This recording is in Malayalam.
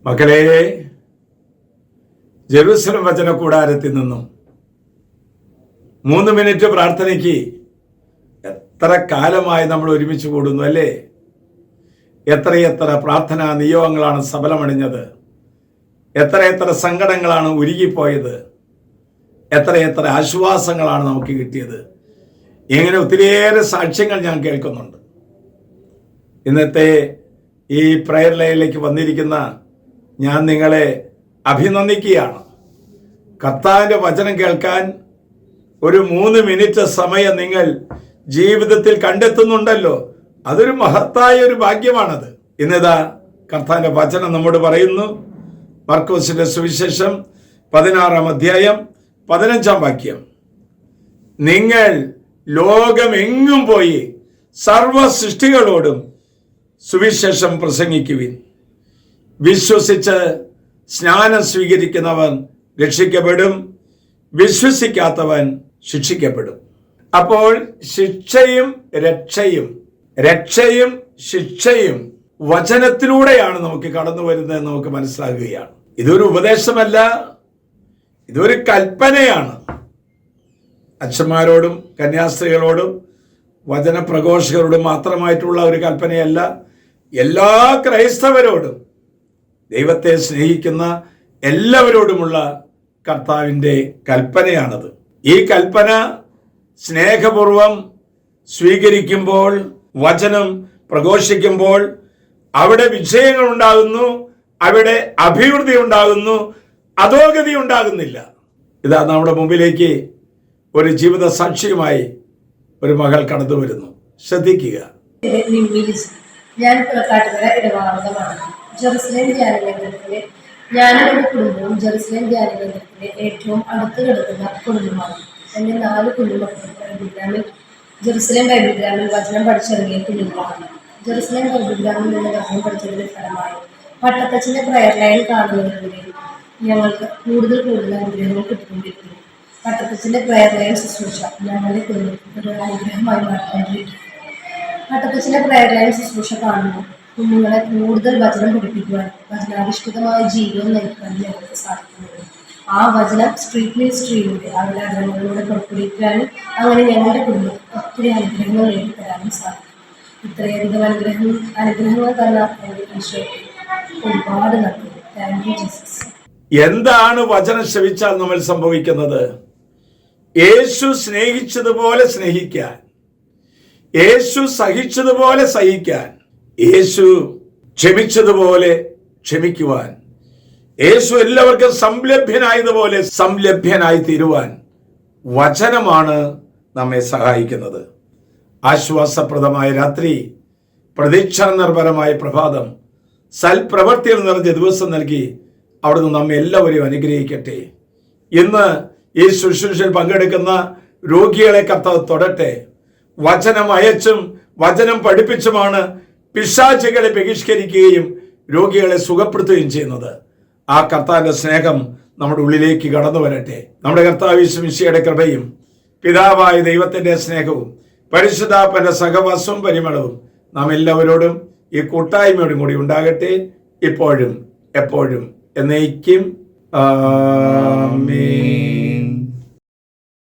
മക്കളെ, ജെറുസലം വചന കൂടാരത്തിൽ നിന്നും 3 മിനിറ്റ് പ്രാർത്ഥനയ്ക്ക് എത്ര കാലമായി നമ്മൾ ഒരുമിച്ച് കൂടുന്നു അല്ലേ? എത്രയെത്ര പ്രാർത്ഥനാ നിയോഗങ്ങളാണ് സഫലമണിഞ്ഞത്, എത്രയെത്ര സങ്കടങ്ങളാണ് ഉരുകിപ്പോയത്, എത്രയെത്ര ആശ്വാസങ്ങളാണ് നമുക്ക് കിട്ടിയത്. ഇങ്ങനെ ഒത്തിരിയേറെ സാക്ഷ്യങ്ങൾ ഞാൻ കേൾക്കുന്നുണ്ട്. ഇന്നത്തെ ഈ പ്രയർ ലൈനിലേക്ക് വന്നിരിക്കുന്ന ഞാൻ നിങ്ങളെ അഭിനന്ദിക്കുകയാണ്. കർത്താവിൻ്റെ വചനം കേൾക്കാൻ ഒരു 3 മിനിറ്റ് സമയം നിങ്ങൾ ജീവിതത്തിൽ കണ്ടെത്തുന്നുണ്ടല്ലോ, അതൊരു മഹത്തായ ഒരു ഭാഗ്യമാണത്. ഇന്നിതാ കർത്താവിൻ്റെ വചനം നമ്മോട് പറയുന്നു. മർക്കോസിന്റെ സുവിശേഷം 16-ാം അധ്യായം 15-ാം വാക്യം. നിങ്ങൾ ലോകമെങ്ങും പോയി സർവ സൃഷ്ടികളോടും സുവിശേഷം പ്രസംഗിക്കുവിൻ. വിശ്വസിച്ച് സ്നാനം സ്വീകരിക്കുന്നവൻ രക്ഷിക്കപ്പെടും, വിശ്വസിക്കാത്തവൻ ശിക്ഷിക്കപ്പെടും. അപ്പോൾ ശിക്ഷയും രക്ഷയും ശിക്ഷയും വചനത്തിലൂടെയാണ് നമുക്ക് കടന്നു വരുന്നത് നമുക്ക് മനസ്സിലാകുകയാണ്. ഇതൊരു ഉപദേശമല്ല, ഇതൊരു കൽപ്പനയാണ്. അച്ഛന്മാരോടും കന്യാസ്ത്രീകളോടും വചനപ്രഘോഷകരോടും മാത്രമായിട്ടുള്ള ഒരു കൽപ്പനയല്ല, എല്ലാ ക്രൈസ്തവരോടും, ദൈവത്തെ സ്നേഹിക്കുന്ന എല്ലാവരോടുമുള്ള കർത്താവിൻ്റെ കൽപ്പനയാണത്. ഈ കൽപ്പന സ്നേഹപൂർവം സ്വീകരിക്കുമ്പോൾ, വചനം പ്രഘോഷിക്കുമ്പോൾ അവിടെ വിജയങ്ങൾ ഉണ്ടാകുന്നു, അവിടെ അഭിവൃദ്ധി ഉണ്ടാകുന്നു, അധോഗതി ഉണ്ടാകുന്നില്ല. ഇതാ നമ്മുടെ മുമ്പിലേക്ക് ഒരു ജീവിത സാക്ഷിയുമായി ഒരു മകൾ കടന്നു വരുന്നു. ശ്രദ്ധിക്കുക. ഞാൻ പുറക്കാട്ടുകര ഇടവാളമാണ്. ജെറുസലേം ധ്യാനകേന്ദ്രത്തിലെ ഞാനും എൻ്റെ കുടുംബവും ജെറുസലേം ധ്യാനകേന്ദ്രത്തിലെ ഏറ്റവും അടുത്ത് കിടക്കുന്ന കുടുംബമാണ്. എൻ്റെ 4 കുഞ്ഞുമക്കൾ ജെറുസലേം ബൈബിൾ ഗ്രാമിൽ വചനം പഠിച്ചിറങ്ങിയ കുഞ്ഞുങ്ങളാണ്. ജെറുസലേം ബൈബിൾ ഗ്രാമിൽ നിന്ന് വചനം പഠിച്ചതിന്റെ ഫലമായി പട്ടത്തച്ഛൻ്റെ പ്രയർ ലൈൻ കാണുന്നതിലൂടെ ഞങ്ങൾക്ക് കൂടുതൽ അനുഗ്രഹങ്ങൾ കിട്ടിക്കൊണ്ടിരിക്കുന്നു. പട്ടത്തച്ഛൻ്റെ പ്രയർ ലൈൻ ശുശ്രൂഷ ഞങ്ങളുടെ കുടുംബത്തിൽ ഒരു അനുഗ്രഹമായി മാറിക്കൊണ്ടിരിക്കുന്നു. പട്ടത്തച്ഛൻ്റെ പ്രയർ ലൈൻ ശുശ്രൂഷ കാണുമ്പോൾ കുഞ്ഞുങ്ങളെ കൂടുതൽ വചനം പഠിപ്പിക്കുവാൻ, വചനാധിഷ്ഠിതമായ ജീവിതം നയിക്കുവാൻ ഞങ്ങൾക്ക് സാധിക്കുന്നുണ്ട്. ആ വചനം സ്ട്രീറ്റ് മിനിസ്ട്രിയിലൂടെ അവരുടെ അനുഗ്രഹങ്ങളിലൂടെ പുറപ്പെടുവിക്കാനും അങ്ങനെ ഞങ്ങളുടെ കുടുംബത്തിൽ ഒത്തിരി അനുഗ്രഹങ്ങൾ നേടിത്തരാനും സാധിക്കും. ഇത്രയധികം അനുഗ്രഹങ്ങൾ തന്ന എൻ്റെ ഈശോയ്ക്ക് ഒരുപാട് നന്ദി. Thank you Jesus. എന്താണ് വചനം ശ്രവിച്ചാൽ നമ്മൾ സംഭവിക്കുന്നത്? യേശു സ്നേഹിച്ചതുപോലെ സ്നേഹിക്കാൻ, യേശു സഹിച്ചതുപോലെ സഹിക്കാൻ, യേശു ക്ഷമിച്ചതുപോലെ ക്ഷമിക്കുവാൻ, യേശു എല്ലാവർക്കും സംലഭ്യനായതുപോലെ സംലഭ്യനായി തീരുവാൻ വചനമാണ് നമ്മെ സഹായിക്കുന്നത്. ആശ്വാസപ്രദമായ രാത്രി, പ്രതീക്ഷാ നിർഭരമായ പ്രഭാതം, സൽപ്രവർത്തികൾ നിറഞ്ഞ ദിവസം നൽകി അവിടുന്ന് നമ്മെ എല്ലാവരെയും അനുഗ്രഹിക്കട്ടെ. ഇന്ന് ഈ ശുശ്രൂഷയിൽ പങ്കെടുക്കുന്ന രോഗികളെ കർത്താവ് തൊടട്ടെ. വചനം അയച്ചും വചനം പഠിപ്പിച്ചുമാണ് പിശാചുകളെ ബഹിഷ്കരിക്കുകയും രോഗികളെ സുഖപ്പെടുത്തുകയും ചെയ്യുന്നത്. ആ കർത്താവിന്റെ സ്നേഹം നമ്മുടെ ഉള്ളിലേക്ക് കടന്നു വരട്ടെ. നമ്മുടെ കർത്താവ് യേശു മിശിഹായുടെ കൃപയും പിതാവായ ദൈവത്തിന്റെ സ്നേഹവും പരിശുദ്ധാത്മാവിന്റെ സഹവാസവും പരിമളവും നാം എല്ലാവരോടും ഈ കൂട്ടായ്മയോടും കൂടി ഉണ്ടാകട്ടെ, ഇപ്പോഴും എപ്പോഴും എന്നേക്കും. ആമേൻ.